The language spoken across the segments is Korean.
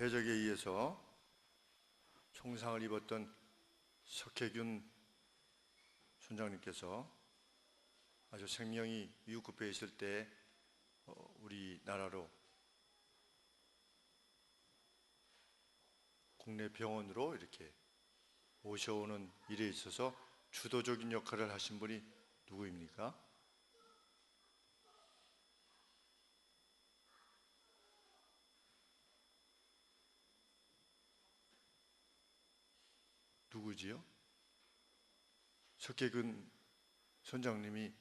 해적에 의해서 총상을 입었던 석혜균 선장님께서 아주 생명이 위급해 있을 때 우리나라로 국내 병원으로 이렇게 모셔오는 일에 있어서 주도적인 역할을 하신 분이 누구입니까? 누구지요? 석혜균 선장님이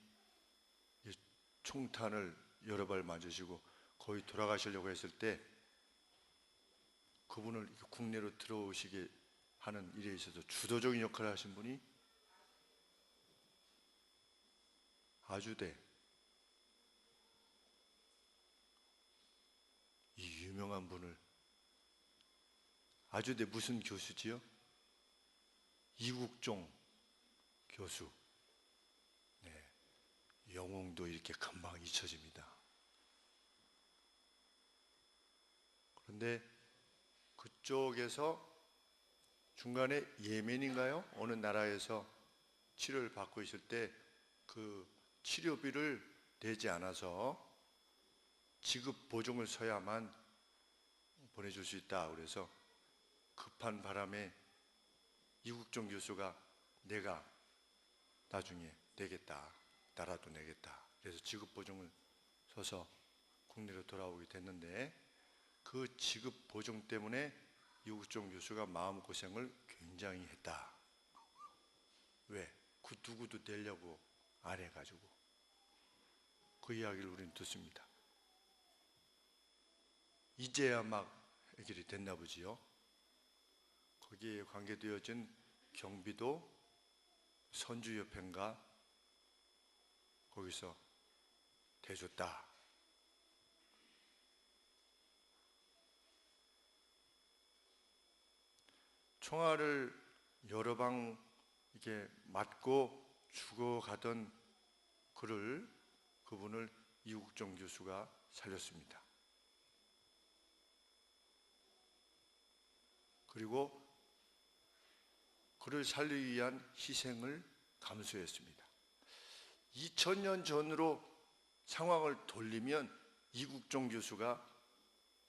총탄을 여러 발 맞으시고 거의 돌아가시려고 했을 때 그분을 국내로 들어오시게 하는 일에 있어서 주도적인 역할을 하신 분이 아주대, 이 유명한 분을, 아주대 무슨 교수지요? 이국종 교수. 네, 영웅도 이렇게 금방 잊혀집니다. 그런데 그쪽에서 중간에 예멘인가요? 어느 나라에서 치료를 받고 있을 때 그 치료비를 내지 않아서 지급 보증을 서야만 보내줄 수 있다. 그래서 급한 바람에 이국종 교수가 내가 나중에 내겠다. 나라도 내겠다. 그래서 지급 보증을 서서 국내로 돌아오게 됐는데 그 지급 보증 때문에 이국종 교수가 마음고생을 굉장히 했다. 왜? 그 누구도 내려고 안 해가지고. 그 이야기를 우리는 듣습니다. 이제야 막 해결이 됐나 보지요. 거기에 관계되어진 경비도 선주협회인가 거기서 대줬다. 총알을 여러 방 이렇게 맞고 죽어가던 그분을 이국종 교수가 살렸습니다. 그리고 그를 살리기 위한 희생을 감수했습니다. 2000년 전으로 상황을 돌리면 이국종 교수가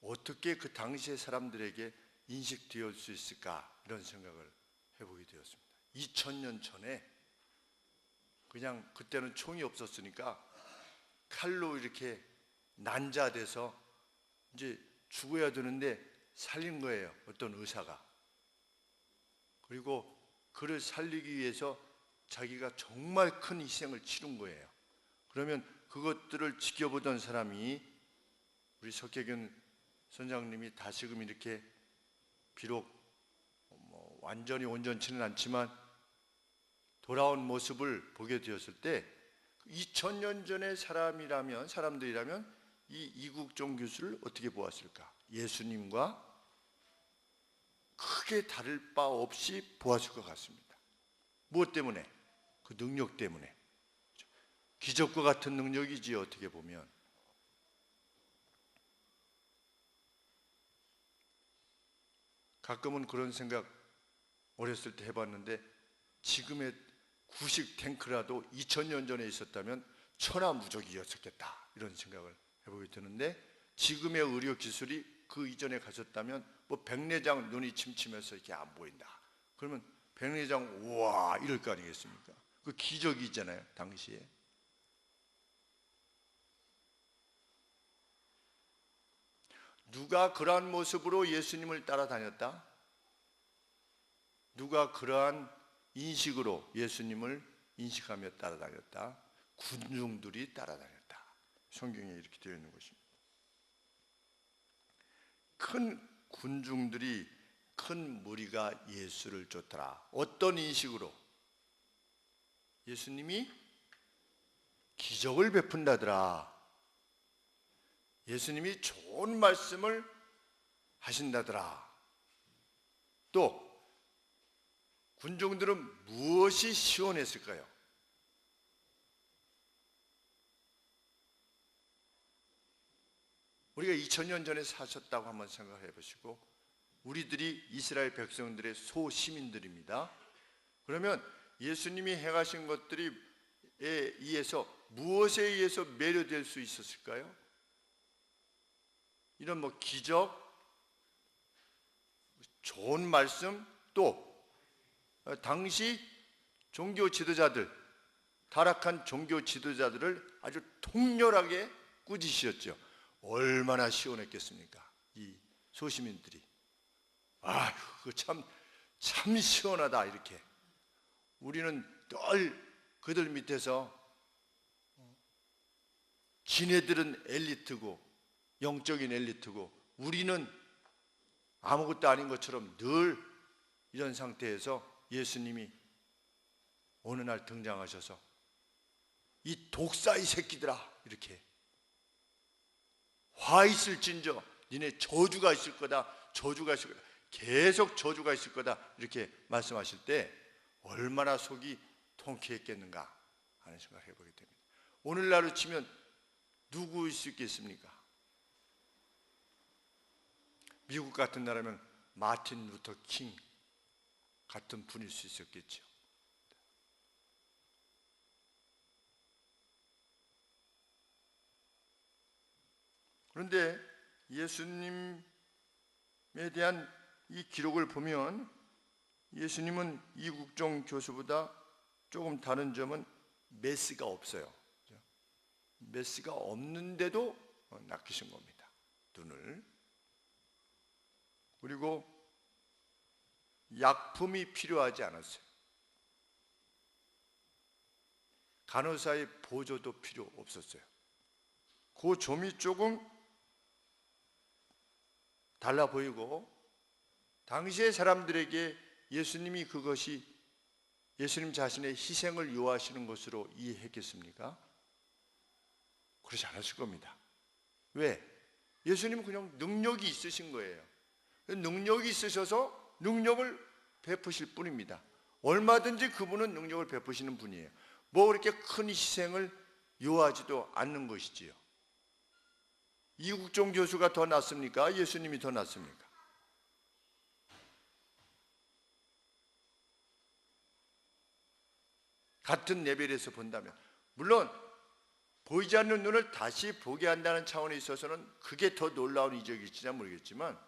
어떻게 그 당시의 사람들에게 인식되어 수 있을까 이런 생각을 해보게 되었습니다. 2000년 전에 그냥 그때는 총이 없었으니까 칼로 이렇게 난자돼서 이제 죽어야 되는데 살린 거예요. 어떤 의사가. 그리고 그를 살리기 위해서 자기가 정말 큰 희생을 치른 거예요. 그러면 그것들을 지켜보던 사람이 우리 석혜균 선장님이 다시금 이렇게 비록 완전히 온전치는 않지만 돌아온 모습을 보게 되었을 때 2000년 전의 사람들이라면 이 이국종 교수를 어떻게 보았을까? 예수님과 크게 다를 바 없이 보았을 것 같습니다. 무엇 때문에? 그 능력 때문에. 기적과 같은 능력이지 어떻게 보면. 가끔은 그런 생각 어렸을 때 해봤는데 지금의 구식 탱크라도 2000년 전에 있었다면 천하무적이었겠다 이런 생각을 해보게 되는데 지금의 의료 기술이 그 이전에 가졌다면 뭐 백내장 눈이 침침해서 이렇게 안 보인다. 그러면 백내장 우와 이럴 거 아니겠습니까? 그 기적이 있잖아요 당시에. 누가 그러한 모습으로 예수님을 따라다녔다? 누가 그러한 인식으로 예수님을 인식하며 따라다녔다? 군중들이 따라다녔다. 성경에 이렇게 되어 있는 것입니다. 큰 군중들이 큰 무리가 예수를 쫓더라. 어떤 인식으로? 예수님이 기적을 베푼다더라. 예수님이 좋은 말씀을 하신다더라. 또 군중들은 무엇이 시원했을까요? 우리가 2000년 전에 사셨다고 한번 생각해 보시고 우리들이 이스라엘 백성들의 소시민들입니다. 그러면 예수님이 행하신 것들에 의해서 무엇에 의해서 매료될 수 있었을까요? 이런 기적, 좋은 말씀, 또 당시 종교 지도자들, 타락한 종교 지도자들을 아주 통렬하게 꾸짖으셨죠. 얼마나 시원했겠습니까? 이 소시민들이. 아휴, 참 시원하다, 이렇게. 우리는 늘 그들 밑에서 지네들은 엘리트고 영적인 엘리트고 우리는 아무것도 아닌 것처럼 늘 이런 상태에서 예수님이 어느 날 등장하셔서 이 독사의 새끼들아, 이렇게 화 있을진저 니네 저주가 있을 거다, 저주가 있을 거다, 계속 저주가 있을 거다, 이렇게 말씀하실 때 얼마나 속이 통쾌했겠는가 하는 생각을 해보게 됩니다. 오늘날로 치면 누구일 수 있겠습니까? 미국 같은 나라면 마틴 루터 킹 같은 분일 수 있었겠죠. 그런데 예수님에 대한 이 기록을 보면 예수님은 이국종 교수보다 조금 다른 점은 메스가 없어요. 메스가 없는데도 낚이신 겁니다. 눈을. 그리고 약품이 필요하지 않았어요. 간호사의 보조도 필요 없었어요. 그 점이 조금 달라 보이고, 당시의 사람들에게 예수님이 그것이 예수님 자신의 희생을 요하시는 것으로 이해했겠습니까? 그러지 않았을 겁니다. 왜? 예수님은 그냥 능력이 있으신 거예요. 능력이 있으셔서 능력을 베푸실 뿐입니다. 얼마든지 그분은 능력을 베푸시는 분이에요. 그렇게 큰 희생을 요하지도 않는 것이지요. 이국종 교수가 더 낫습니까? 예수님이 더 낫습니까? 같은 레벨에서 본다면, 물론 보이지 않는 눈을 다시 보게 한다는 차원에 있어서는 그게 더 놀라운 이적일지는 모르겠지만,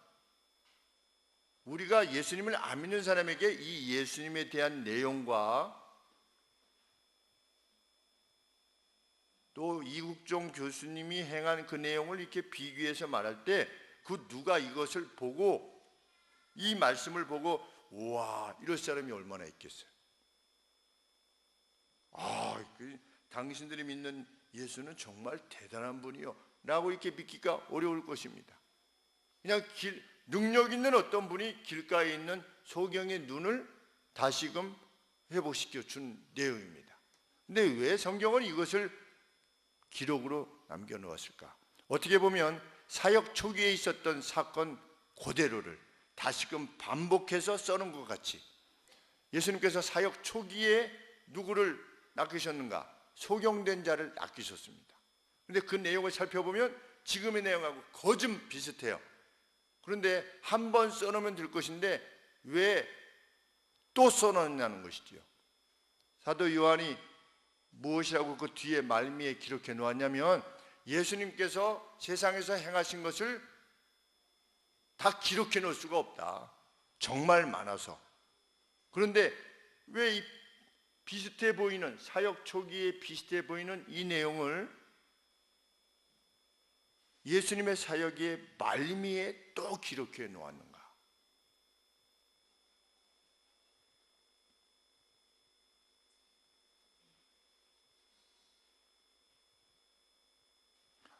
우리가 예수님을 안 믿는 사람에게 이 예수님에 대한 내용과 또 이국종 교수님이 행한 그 내용을 이렇게 비교해서 말할 때, 그 누가 이것을 보고, 이 말씀을 보고 우와, 이럴 사람이 얼마나 있겠어요. 당신들이 믿는 예수는 정말 대단한 분이요 라고 이렇게 믿기가 어려울 것입니다. 그냥 능력 있는 어떤 분이 길가에 있는 소경의 눈을 다시금 회복시켜 준 내용입니다. 근데 왜 성경은 이것을 기록으로 남겨놓았을까? 어떻게 보면 사역 초기에 있었던 사건 그대로를 다시금 반복해서 써놓은 것 같이, 예수님께서 사역 초기에 누구를 낚으셨는가? 소경된 자를 낚으셨습니다. 그런데 그 내용을 살펴보면 지금의 내용하고 거의 좀 비슷해요. 그런데 한 번 써놓으면 될 것인데 왜 또 써놓냐는 것이지요. 사도 요한이 무엇이라고 그 뒤에 말미에 기록해 놓았냐면, 예수님께서 세상에서 행하신 것을 다 기록해 놓을 수가 없다. 정말 많아서. 그런데 왜 이 비슷해 보이는, 사역 초기에 비슷해 보이는 이 내용을 예수님의 사역의 말미에 또 기록해 놓았는가?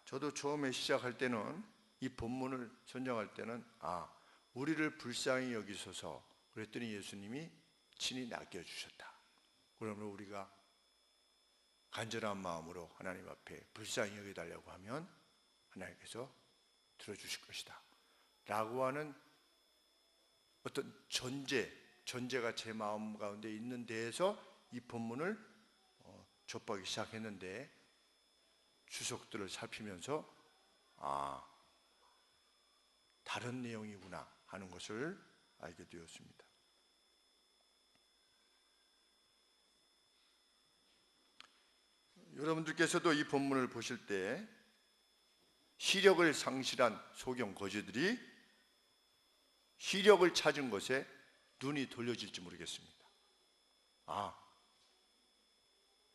저도 처음에 시작할 때는, 이 본문을 선정할 때는 우리를 불쌍히 여기소서 그랬더니 예수님이 친히 낚여주셨다. 그러면 우리가 간절한 마음으로 하나님 앞에 불쌍히 여겨달라고 하면 하나님께서 들어주실 것이다 라고 하는 어떤 전제가 제 마음 가운데 있는 데에서 이 본문을 접하기 시작했는데, 주석들을 살피면서 다른 내용이구나 하는 것을 알게 되었습니다. 여러분들께서도 이 본문을 보실 때 시력을 상실한 소경 거지들이 시력을 찾은 것에 눈이 돌려질지 모르겠습니다. 아,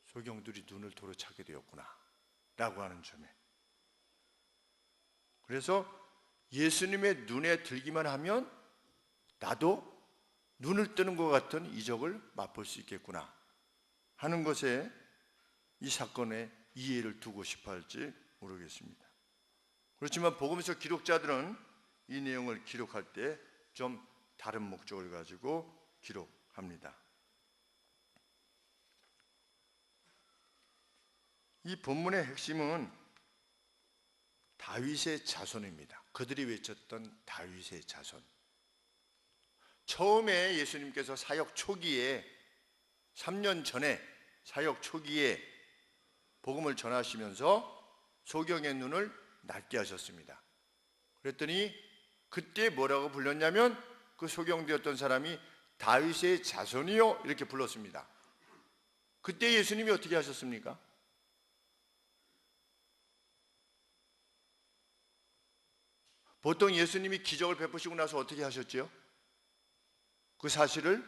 소경들이 눈을 도로 찾게 되었구나 라고 하는 점에, 그래서 예수님의 눈에 들기만 하면 나도 눈을 뜨는 것 같은 이적을 맛볼 수 있겠구나 하는 것에 이 사건에 이해를 두고 싶어 할지 모르겠습니다. 그렇지만 복음서 기록자들은 이 내용을 기록할 때 좀 다른 목적을 가지고 기록합니다. 이 본문의 핵심은 다윗의 자손입니다. 그들이 외쳤던 다윗의 자손. 처음에 예수님께서 사역 초기에 3년 전에 사역 초기에 복음을 전하시면서 소경의 눈을 낫게 하셨습니다. 그랬더니 그때 뭐라고 불렀냐면 그 소경되었던 사람이 다윗의 자손이요 이렇게 불렀습니다. 그때 예수님이 어떻게 하셨습니까? 보통 예수님이 기적을 베푸시고 나서 어떻게 하셨지요? 그 사실을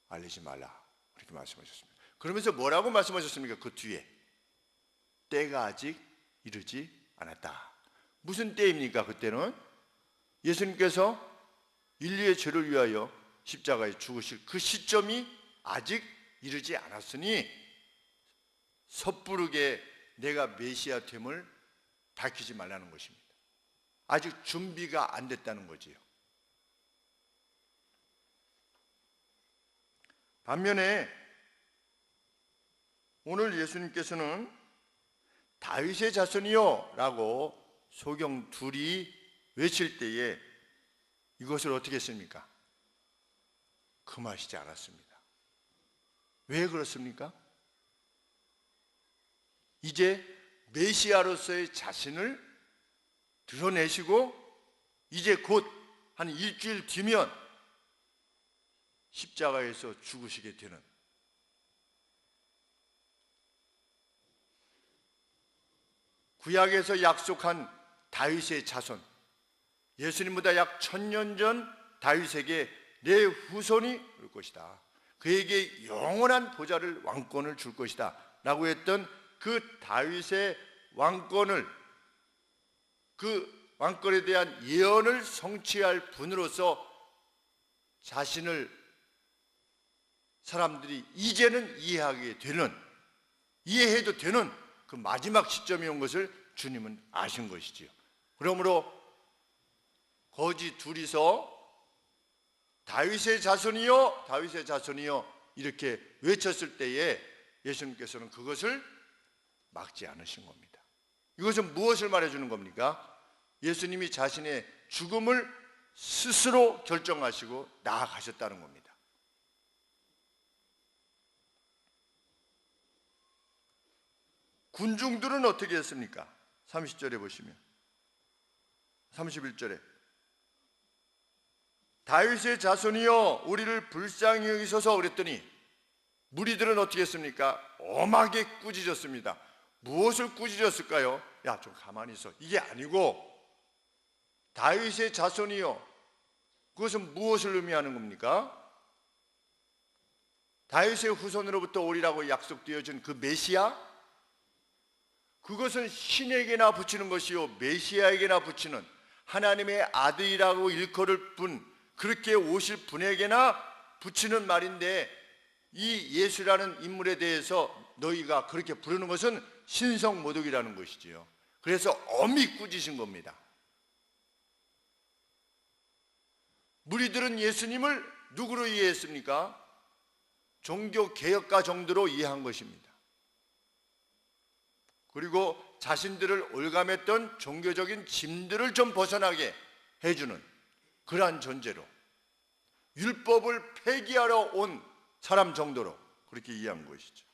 알리지 말라 이렇게 말씀하셨습니다. 그러면서 뭐라고 말씀하셨습니까? 그 뒤에 때가 아직 이르지 않았다. 무슨 때입니까? 그때는 예수님께서 인류의 죄를 위하여 십자가에 죽으실 그 시점이 아직 이르지 않았으니 섣부르게 내가 메시아 됨을 밝히지 말라는 것입니다. 아직 준비가 안 됐다는 거지요. 반면에 오늘 예수님께서는 다윗의 자손이요 라고 소경 둘이 외칠 때에 이것을 어떻게 했습니까? 금하시지 않았습니다. 왜 그렇습니까? 이제 메시아로서의 자신을 드러내시고 이제 곧 한 일주일 뒤면 십자가에서 죽으시게 되는, 구약에서 약속한 다윗의 자손, 예수님보다 약 1000년 전 다윗에게 내 후손이 올 것이다, 그에게 영원한 보좌를 왕권을 줄 것이다 라고 했던 그 다윗의 왕권을, 그 왕권에 대한 예언을 성취할 분으로서 자신을 사람들이 이제는 이해하게 되는, 이해해도 되는 그 마지막 시점이 온 것을 주님은 아신 것이지요. 그러므로 거지 둘이서 다윗의 자손이요 다윗의 자손이요 이렇게 외쳤을 때에 예수님께서는 그것을 막지 않으신 겁니다. 이것은 무엇을 말해주는 겁니까? 예수님이 자신의 죽음을 스스로 결정하시고 나아가셨다는 겁니다. 군중들은 어떻게 했습니까? 30절에 보시면, 31절에 다윗의 자손이여 우리를 불쌍히 여기소서 그랬더니 무리들은 어떻게 했습니까? 엄하게 꾸짖었습니다. 무엇을 꾸짖었을까요? 야, 좀 가만히 있어. 이게 아니고 다윗의 자손이여, 그것은 무엇을 의미하는 겁니까? 다윗의 후손으로부터 오리라고 약속되어진 그 메시아, 그것은 신에게나 붙이는 것이요 메시아에게나 붙이는, 하나님의 아들이라고 일컬을 분, 그렇게 오실 분에게나 붙이는 말인데, 이 예수라는 인물에 대해서 너희가 그렇게 부르는 것은 신성모독이라는 것이지요. 그래서 엄히 꾸짖으신 겁니다. 무리들은 예수님을 누구로 이해했습니까? 종교 개혁가 정도로 이해한 것입니다. 그리고 자신들을 올감했던 종교적인 짐들을 좀 벗어나게 해주는 그러한 존재로, 율법을 폐기하러 온 사람 정도로 그렇게 이해한 것이죠.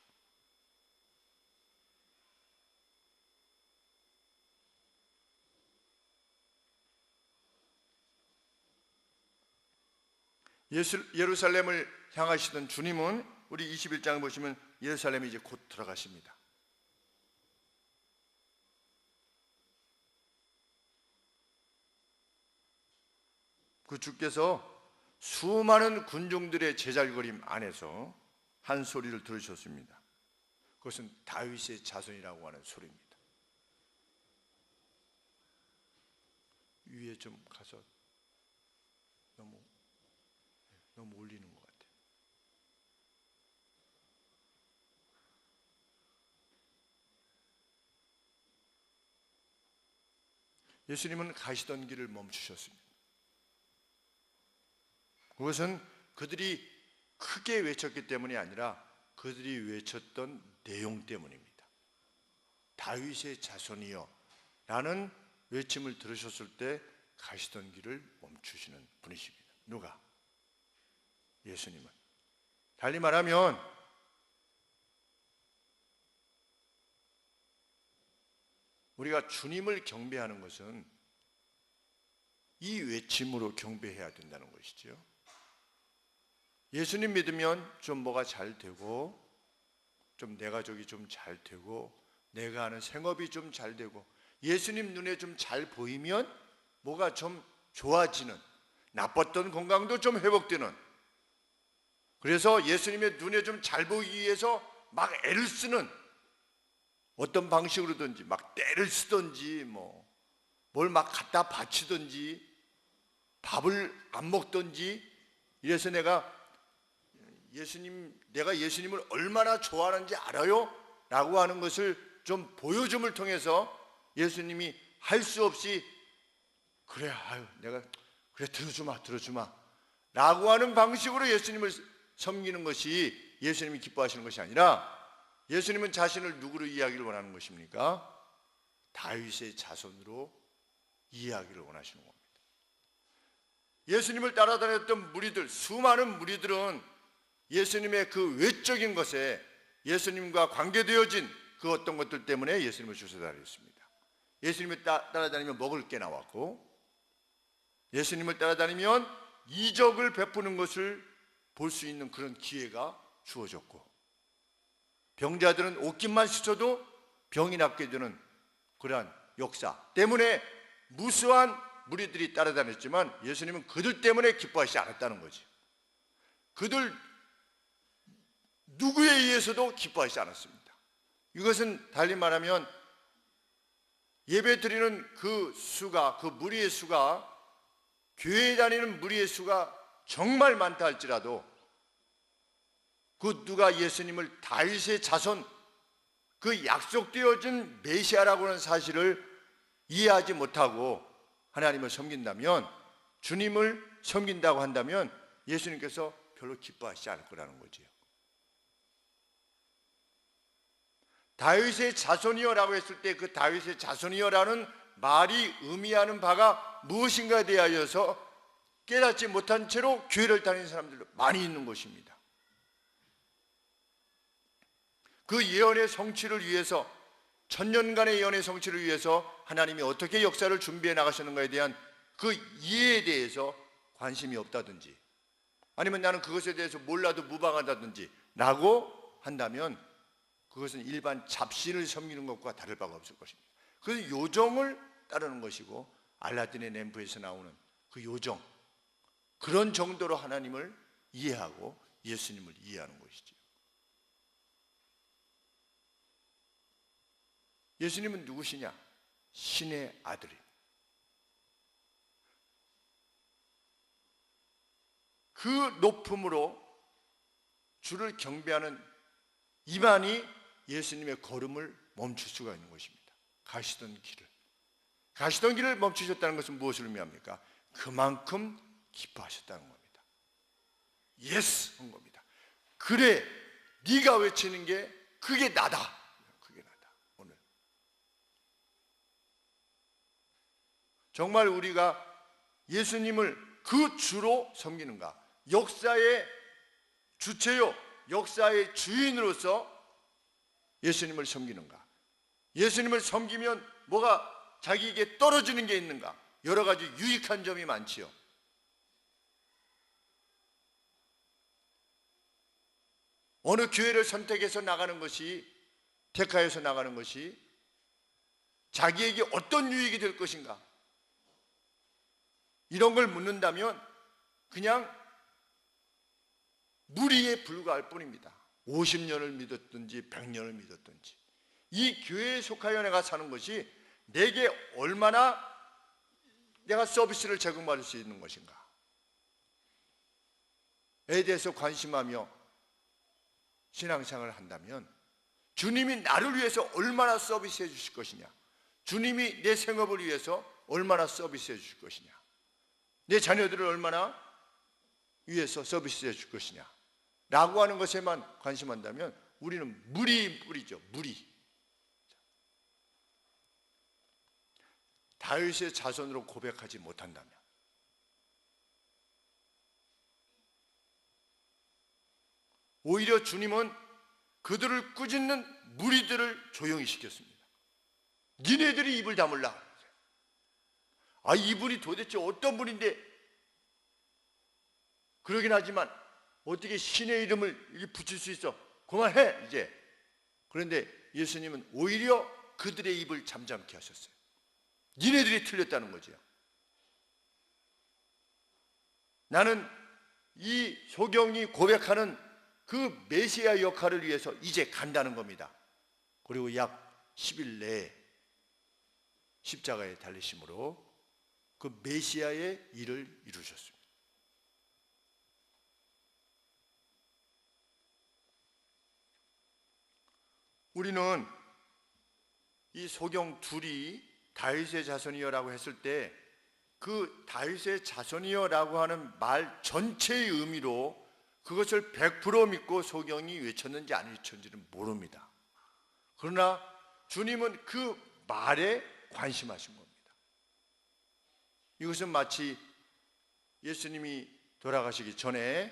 예루살렘을 향하시던 주님은 우리 21장 보시면 예루살렘에 이제 곧 들어가십니다. 그 주께서 수많은 군중들의 제잘거림 안에서 한 소리를 들으셨습니다. 그것은 다윗의 자손이라고 하는 소리입니다. 위에 좀 가서 너무 올리는 것 같아요. 예수님은 가시던 길을 멈추셨습니다. 그것은 그들이 크게 외쳤기 때문이 아니라 그들이 외쳤던 내용 때문입니다. 다윗의 자손이여 라는 외침을 들으셨을 때 가시던 길을 멈추시는 분이십니다. 누가? 예수님은. 달리 말하면 우리가 주님을 경배하는 것은 이 외침으로 경배해야 된다는 것이죠. 예수님 믿으면 좀 뭐가 잘 되고, 좀 내 가족이 좀 잘 되고, 내가 하는 생업이 좀 잘 되고, 예수님 눈에 좀 잘 보이면 뭐가 좀 좋아지는, 나빴던 건강도 좀 회복되는, 그래서 예수님의 눈에 좀 잘 보이기 위해서 막 애를 쓰는, 어떤 방식으로든지 막 떼를 쓰든지 뭘 막 갖다 바치든지 밥을 안 먹든지, 이래서 내가 예수님을 얼마나 좋아하는지 알아요? 라고 하는 것을 좀 보여줌을 통해서 예수님이 할 수 없이 그래, 내가 그래 들어주마 라고 하는 방식으로 예수님을 섬기는 것이 예수님이 기뻐하시는 것이 아니라, 예수님은 자신을 누구로 이해하기를 원하는 것입니까? 다윗의 자손으로 이해하기를 원하시는 겁니다. 예수님을 따라다녔던 무리들, 수많은 무리들은 예수님의 그 외적인 것에, 예수님과 관계되어진 그 어떤 것들 때문에 예수님을 쫓아다녔습니다. 예수님을 따라다니면 먹을 게 나왔고, 예수님을 따라다니면 이적을 베푸는 것을 볼 수 있는 그런 기회가 주어졌고, 병자들은 옷깃만 스쳐도 병이 낫게 되는 그러한 역사 때문에 무수한 무리들이 따라다녔지만, 예수님은 그들 때문에 기뻐하시지 않았다는 거지. 그들 누구에 의해서도 기뻐하시지 않았습니다. 이것은 달리 말하면 예배 드리는 그 수가, 그 무리의 수가, 교회에 다니는 무리의 수가 정말 많다 할지라도, 그 누가 예수님을 다윗의 자손, 그 약속되어진 메시아라고 하는 사실을 이해하지 못하고 하나님을 섬긴다면, 주님을 섬긴다고 한다면 예수님께서 별로 기뻐하시지 않을 거라는 거지요. 다윗의 자손이여라고 했을 때 그 다윗의 자손이여라는 말이 의미하는 바가 무엇인가에 대하여서 깨닫지 못한 채로 교회를 다니는 사람들도 많이 있는 것입니다. 그 예언의 성취를 위해서, 천년간의 예언의 성취를 위해서 하나님이 어떻게 역사를 준비해 나가셨는가에 대한 그 이해에 대해서 관심이 없다든지, 아니면 나는 그것에 대해서 몰라도 무방하다든지 라고 한다면, 그것은 일반 잡신을 섬기는 것과 다를 바가 없을 것입니다. 그 요정을 따르는 것이고, 알라딘의 램프에서 나오는 그 요정, 그런 정도로 하나님을 이해하고 예수님을 이해하는 것이죠. 예수님은 누구시냐? 신의 아들입니다. 그 높음으로 주를 경배하는 이만이 예수님의 걸음을 멈출 수가 있는 것입니다. 가시던 길을 멈추셨다는 것은 무엇을 의미합니까? 그만큼 기뻐하셨다는 겁니다. 예스 한 겁니다. 그래, 네가 외치는 게 그게 나다. 그게 나다. 오늘 정말 우리가 예수님을 그 주로 섬기는가? 역사의 주체요, 역사의 주인으로서 예수님을 섬기는가? 예수님을 섬기면 뭐가 자기에게 떨어지는 게 있는가? 여러 가지 유익한 점이 많지요. 어느 교회를 선택해서 나가는 것이, 택하여서 나가는 것이 자기에게 어떤 유익이 될 것인가, 이런 걸 묻는다면 그냥 무리에 불과할 뿐입니다. 50년을 믿었든지 100년을 믿었든지 이 교회에 속하여 내가 사는 것이 내게 얼마나 내가 서비스를 제공받을 수 있는 것인가 에 대해서 관심하며 신앙생활을 한다면 주님이 나를 위해서 얼마나 서비스해 주실 것이냐, 주님이 내 생업을 위해서 얼마나 서비스해 주실 것이냐, 내 자녀들을 얼마나 위해서 서비스해 줄 것이냐 라고 하는 것에만 관심한다면 우리는 무리죠. 무리. 다윗의 자손으로 고백하지 못한다면, 오히려 주님은 그들을 꾸짖는 무리들을 조용히 시켰습니다. 니네들이 입을 다물라. 아, 이분이 도대체 어떤 분인데, 그러긴 하지만 어떻게 신의 이름을 붙일 수 있어? 그만해 이제. 그런데 예수님은 오히려 그들의 입을 잠잠케 하셨어요. 니네들이 틀렸다는 거죠. 나는 이 소경이 고백하는 그 메시아 역할을 위해서 이제 간다는 겁니다. 그리고 약 10일 내에 십자가에 달리심으로 그 메시아의 일을 이루셨습니다. 우리는 이 소경 둘이 다윗의 자손이여라고 했을 때 그 다윗의 자손이여라고 하는 말 전체의 의미로 그것을 100% 믿고 소경이 외쳤는지 안 외쳤는지는 모릅니다. 그러나 주님은 그 말에 관심하신 겁니다. 이것은 마치 예수님이 돌아가시기 전에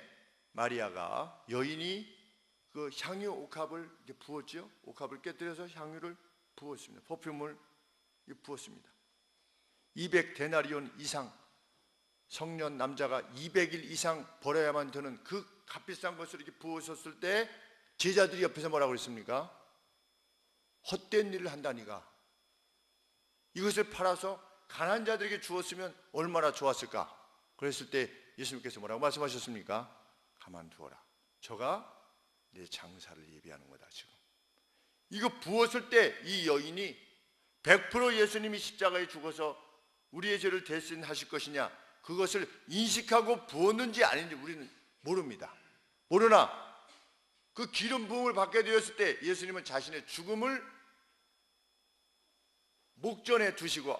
마리아가 여인이 그 향유 옥합을 이렇게 부었죠. 옥합을 깨뜨려서 향유를 부었습니다. 퍼퓸을 부었습니다. 200데나리온 이상, 성년 남자가 200일 이상 벌어야만 되는 그 값비싼 것을 이렇게 부으셨을 때 제자들이 옆에서 뭐라고 그랬습니까? 헛된 일을 한다니가. 이것을 팔아서 가난한 자들에게 주었으면 얼마나 좋았을까? 그랬을 때 예수님께서 뭐라고 말씀하셨습니까? 가만두어라. 저가 내 장사를 예비하는 거다. 지금 이거 부었을 때 이 여인이 100% 예수님이 십자가에 죽어서 우리의 죄를 대신하실 것이냐, 그것을 인식하고 부었는지 아닌지 우리는 모릅니다. 모르나 그 기름 부음을 받게 되었을 때 예수님은 자신의 죽음을 목전에 두시고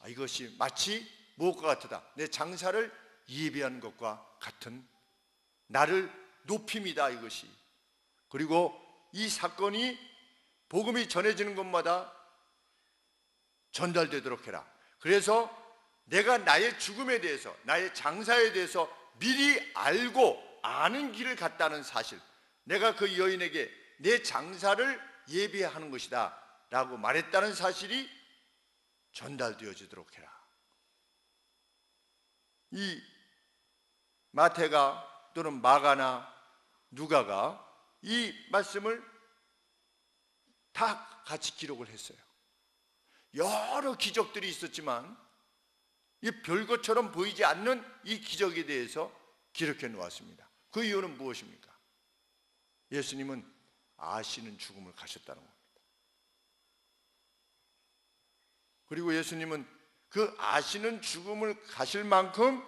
이것이 마치 무엇과 같으다, 내 장사를 예비한 것과 같은 나를 높임이다, 이것이. 그리고 이 사건이 복음이 전해지는 곳마다 전달되도록 해라. 그래서 내가 나의 죽음에 대해서, 나의 장사에 대해서 미리 알고 아는 길을 갔다는 사실, 내가 그 여인에게 내 장사를 예비하는 것이다 라고 말했다는 사실이 전달되어지도록 해라. 이 마태가 또는 마가나 누가가 이 말씀을 다 같이 기록을 했어요. 여러 기적들이 있었지만 이 별것처럼 보이지 않는 이 기적에 대해서 기록해 놓았습니다. 그 이유는 무엇입니까? 예수님은 아시는 죽음을 가셨다는 겁니다. 그리고 예수님은 그 아시는 죽음을 가실 만큼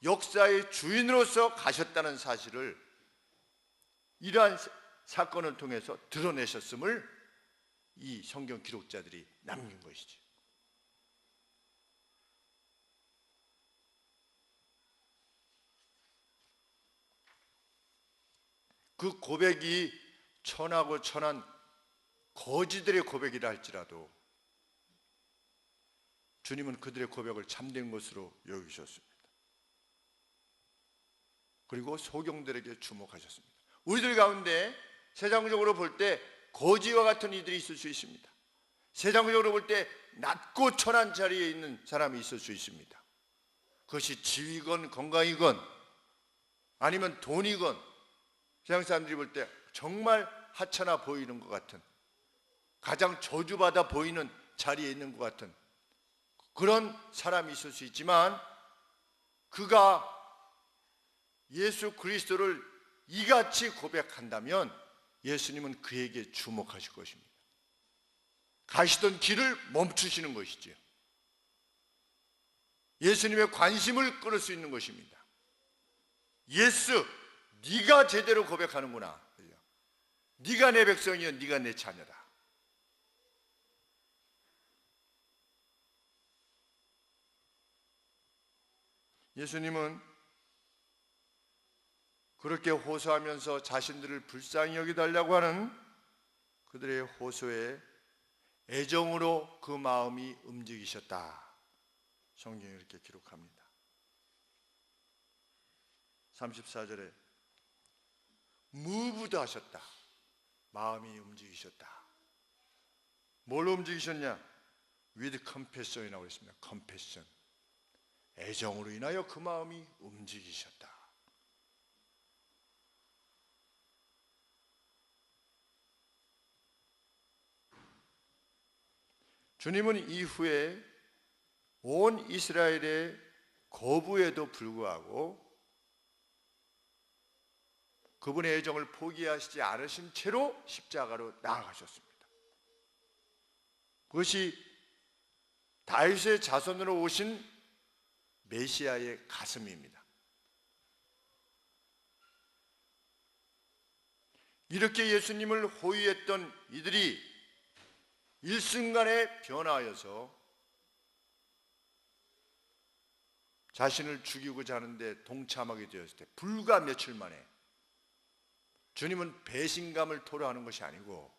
역사의 주인으로서 가셨다는 사실을 이러한 사건을 통해서 드러내셨음을 이 성경 기록자들이 남긴 것이지. 그 고백이 천하고 천한 거지들의 고백이라 할지라도 주님은 그들의 고백을 참된 것으로 여기셨습니다. 그리고 소경들에게 주목하셨습니다. 우리들 가운데 세상적으로 볼 때 거지와 같은 이들이 있을 수 있습니다. 세상적으로 볼 때 낮고 천한 자리에 있는 사람이 있을 수 있습니다. 그것이 지위건 건강이건 아니면 돈이건 세상 사람들이 볼 때 정말 하찮아 보이는 것 같은, 가장 저주받아 보이는 자리에 있는 것 같은 그런 사람이 있을 수 있지만, 그가 예수 그리스도를 이같이 고백한다면 예수님은 그에게 주목하실 것입니다. 가시던 길을 멈추시는 것이지요. 예수님의 관심을 끌을 수 있는 것입니다. 예수, 네가 제대로 고백하는구나. 네가 내 백성이여, 네가 내 자녀다. 예수님은 그렇게 호소하면서 자신들을 불쌍히 여기달라고 하는 그들의 호소에 애정으로 그 마음이 움직이셨다. 성경이 이렇게 기록합니다. 34절에 moved 하셨다. 마음이 움직이셨다. 뭘로 움직이셨냐? with compassion이라고 했습니다. compassion. 애정으로 인하여 그 마음이 움직이셨다. 주님은 이후에 온 이스라엘의 거부에도 불구하고 그분의 애정을 포기하시지 않으신 채로 십자가로 나아가셨습니다. 그것이 다윗의 자손으로 오신 메시아의 가슴입니다. 이렇게 예수님을 호위했던 이들이 일순간에 변화하여서 자신을 죽이고자 하는데 동참하게 되었을 때, 불과 며칠 만에 주님은 배신감을 토로하는 것이 아니고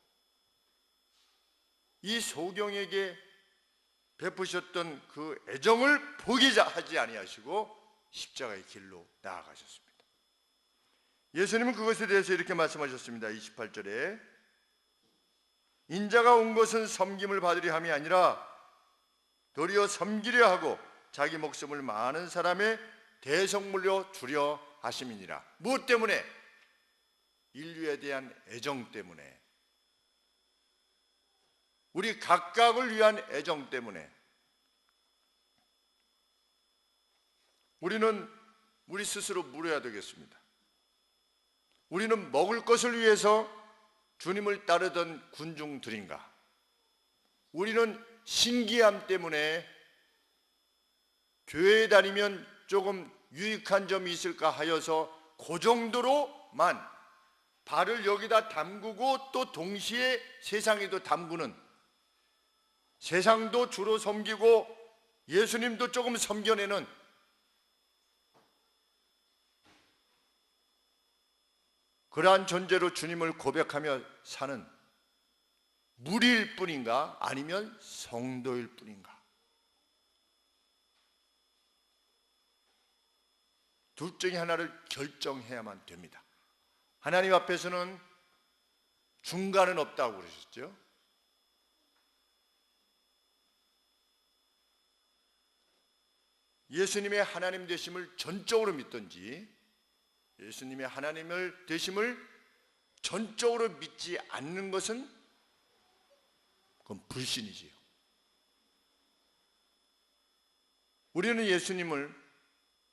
이 소경에게 베푸셨던 그 애정을 포기하지 아니하시고 십자가의 길로 나아가셨습니다. 예수님은 그것에 대해서 이렇게 말씀하셨습니다. 28절에 인자가 온 것은 섬김을 받으려 함이 아니라 도리어 섬기려 하고 자기 목숨을 많은 사람의 대속물로 주려 하심이니라. 무엇 때문에? 인류에 대한 애정 때문에, 우리 각각을 위한 애정 때문에. 우리는 우리 스스로 물어야 되겠습니다. 우리는 먹을 것을 위해서 주님을 따르던 군중들인가? 우리는 신기함 때문에 교회에 다니면 조금 유익한 점이 있을까 하여서 그 정도로만 발을 여기다 담그고 또 동시에 세상에도 담그는, 세상도 주로 섬기고 예수님도 조금 섬겨내는 그러한 존재로 주님을 고백하며 사는 무리일 뿐인가? 아니면 성도일 뿐인가? 둘 중에 하나를 결정해야만 됩니다. 하나님 앞에서는 중간은 없다고 그러셨죠. 예수님의 하나님 되심을 전적으로 믿든지 예수님의 하나님을 되심을 전적으로 믿지 않는 것은 그건 불신이지요. 우리는 예수님을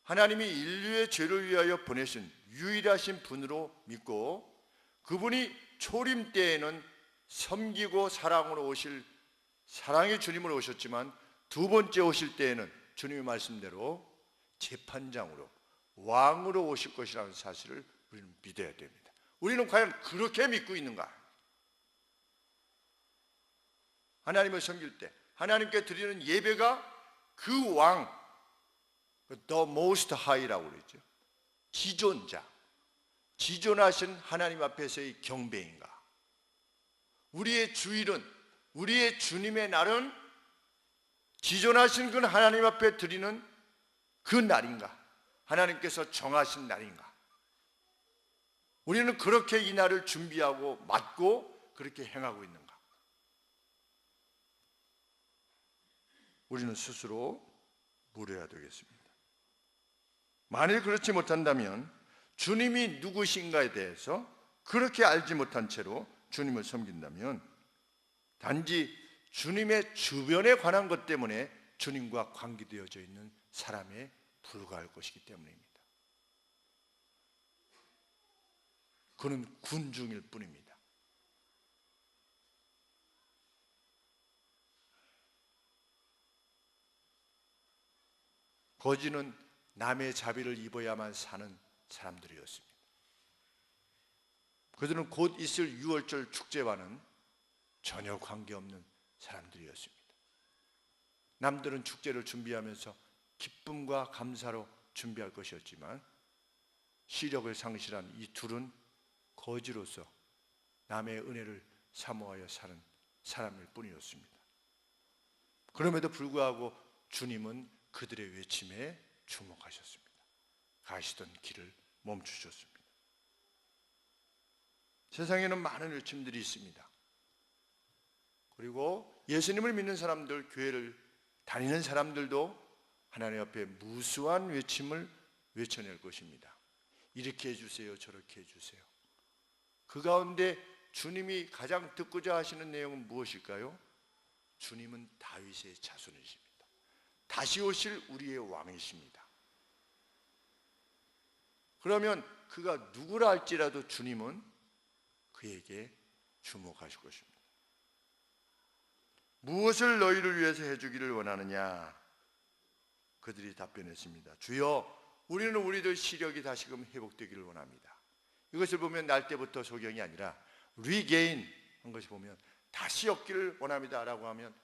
하나님이 인류의 죄를 위하여 보내신 유일하신 분으로 믿고 그분이 초림 때에는 섬기고 사랑으로 오실 사랑의 주님으로 오셨지만 두 번째 오실 때에는 주님의 말씀대로 재판장으로 왕으로 오실 것이라는 사실을 우리는 믿어야 됩니다. 우리는 과연 그렇게 믿고 있는가? 하나님을 섬길 때 하나님께 드리는 예배가 그 왕, The Most High라고 그러죠. 지존자, 지존하신 하나님 앞에서의 경배인가? 우리의 주일은, 우리의 주님의 날은 지존하신 그 하나님 앞에 드리는 그 날인가? 하나님께서 정하신 날인가? 우리는 그렇게 이 날을 준비하고 맞고 그렇게 행하고 있는가? 우리는 스스로 물어야 되겠습니다. 만일 그렇지 못한다면 주님이 누구신가에 대해서 그렇게 알지 못한 채로 주님을 섬긴다면 단지 주님의 주변에 관한 것 때문에 주님과 관계되어져 있는 사람에 불과할 것이기 때문입니다. 그는 군중일 뿐입니다. 거지는 남의 자비를 입어야만 사는 사람들이었습니다. 그들은 곧 있을 유월절 축제와는 전혀 관계없는 사람들이었습니다. 남들은 축제를 준비하면서 기쁨과 감사로 준비할 것이었지만 시력을 상실한 이 둘은 거지로서 남의 은혜를 사모하여 사는 사람일 뿐이었습니다. 그럼에도 불구하고 주님은 그들의 외침에 주목하셨습니다. 가시던 길을 멈추셨습니다. 세상에는 많은 외침들이 있습니다. 그리고 예수님을 믿는 사람들, 교회를 다니는 사람들도 하나님 앞에 무수한 외침을 외쳐낼 것입니다. 이렇게 해주세요, 저렇게 해주세요. 그 가운데 주님이 가장 듣고자 하시는 내용은 무엇일까요? 주님은 다윗의 자손이십니다. 다시 오실 우리의 왕이십니다. 그러면 그가 누구라 할지라도 주님은 그에게 주목하실 것입니다. 무엇을 너희를 위해서 해주기를 원하느냐? 그들이 답변했습니다. 주여, 우리는 우리들 시력이 다시금 회복되기를 원합니다. 이것을 보면 날 때부터 소경이 아니라 리게인 한 것이 보면 다시 얻기를 원합니다 라고 하면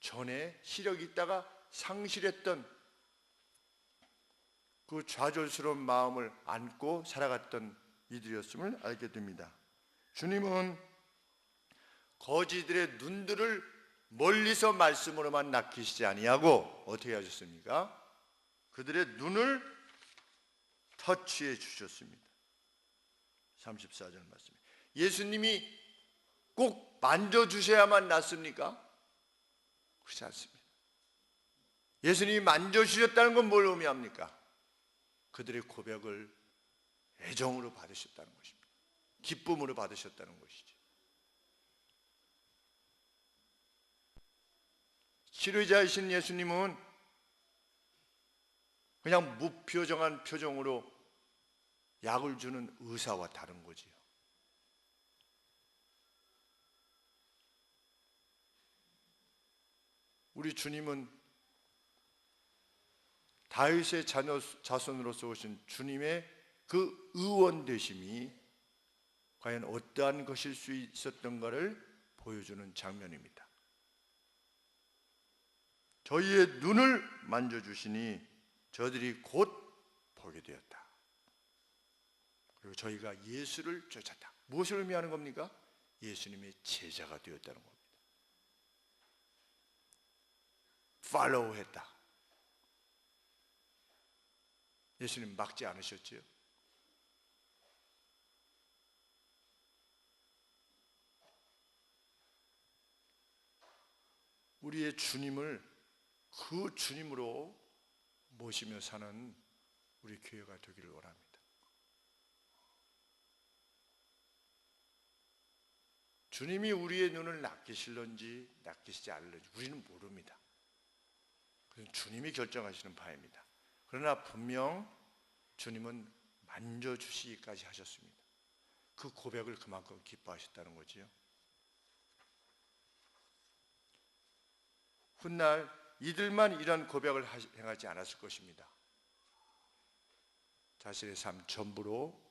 전에 시력이 있다가 상실했던 그 좌절스러운 마음을 안고 살아갔던 이들이었음을 알게 됩니다. 주님은 거지들의 눈들을 멀리서 말씀으로만 낚이시지 아니하고 어떻게 하셨습니까? 그들의 눈을 터치해 주셨습니다. 34절 말씀. 예수님이 꼭 만져주셔야만 낫습니까? 그렇지 않습니다. 예수님이 만져주셨다는 건 뭘 의미합니까? 그들의 고백을 애정으로 받으셨다는 것입니다. 기쁨으로 받으셨다는 것이죠. 치료자이신 예수님은 그냥 무표정한 표정으로 약을 주는 의사와 다른 거지요. 우리 주님은 다윗의 자손으로서 오신 주님의 그 의원 되심이 과연 어떠한 것일 수 있었던가를 보여주는 장면입니다. 저희의 눈을 만져주시니 저들이 곧 보게 되었다. 그리고 저희가 예수를 쫓았다. 무엇을 의미하는 겁니까? 예수님의 제자가 되었다는 겁니다. 팔로우 했다. 예수님 막지 않으셨지요? 우리의 주님을 그 주님으로 모시며 사는 우리 교회가 되기를 원합니다. 주님이 우리의 눈을 낚이실런지 낚이시지 않을런지 우리는 모릅니다. 그건 주님이 결정하시는 바입니다. 그러나 분명 주님은 만져주시기까지 하셨습니다. 그 고백을 그만큼 기뻐하셨다는 거지요. 훗날 이들만 이런 고백을 행하지 않았을 것입니다. 자신의 삶 전부로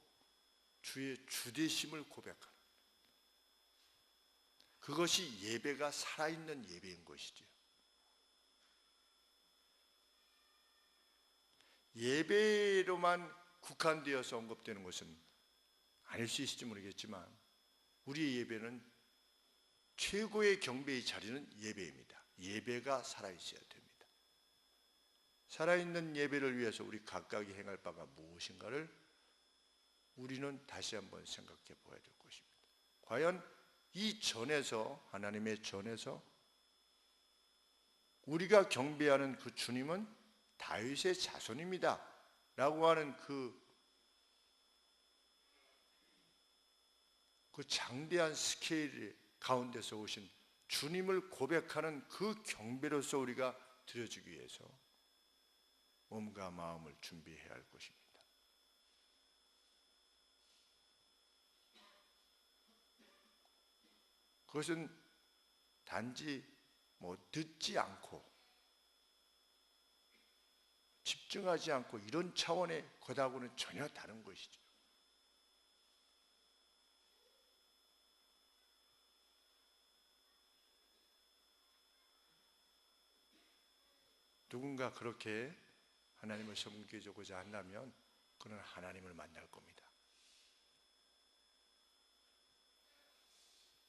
주의 주되심을 고백하는, 그것이 예배가 살아있는 예배인 것이죠. 예배로만 국한되어서 언급되는 것은 아닐 수 있을지 모르겠지만 우리의 예배는 최고의 경배의 자리는 예배입니다. 예배가 살아있어야 됩니다. 살아있는 예배를 위해서 우리 각각이 행할 바가 무엇인가를 우리는 다시 한번 생각해 보아야 될 것입니다. 과연 이 전에서, 하나님의 전에서 우리가 경배하는 그 주님은 다윗의 자손입니다 라고 하는 그 그 장대한 스케일 가운데서 오신 주님을 고백하는 그 경배로서 우리가 드려주기 위해서 몸과 마음을 준비해야 할 것입니다. 그것은 단지 듣지 않고 집중하지 않고 이런 차원의 것하고는 전혀 다른 것이죠. 누군가 그렇게 하나님을 섬기고자 한다면 그는 하나님을 만날 겁니다.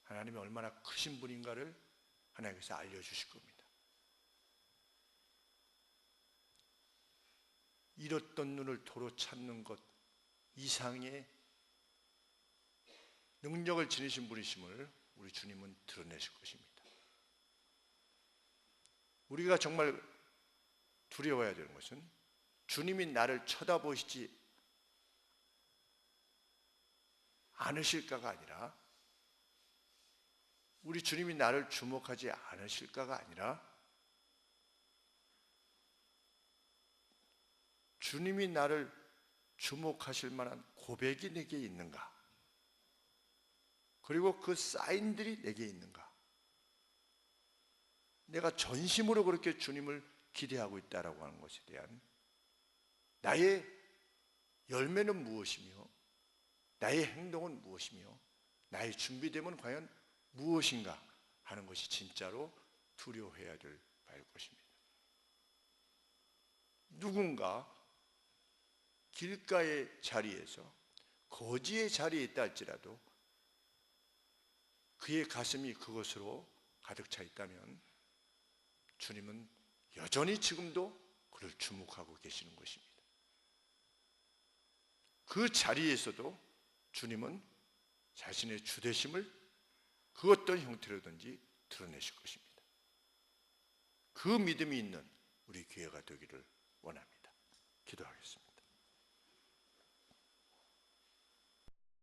하나님이 얼마나 크신 분인가를 하나님께서 알려주실 겁니다. 잃었던 눈을 도로 찾는 것 이상의 능력을 지니신 분이심을 우리 주님은 드러내실 것입니다. 우리가 정말 두려워해야 되는 것은 주님이 나를 쳐다보시지 않으실까가 아니라, 우리 주님이 나를 주목하지 않으실까가 아니라, 주님이 나를 주목하실 만한 고백이 내게 있는가, 그리고 그 사인들이 내게 있는가, 내가 전심으로 그렇게 주님을 기대하고 있다라고 하는 것에 대한 나의 열매는 무엇이며 나의 행동은 무엇이며 나의 준비됨은 과연 무엇인가 하는 것이 진짜로 두려워해야 될 바일 것입니다. 누군가 길가의 자리에서 거지의 자리에 있다 할지라도 그의 가슴이 그것으로 가득 차 있다면 주님은 여전히 지금도 그를 주목하고 계시는 것입니다. 그 자리에서도 주님은 자신의 주되심을 그 어떤 형태로든지 드러내실 것입니다. 그 믿음이 있는 우리 교회가 되기를 원합니다. 기도하겠습니다.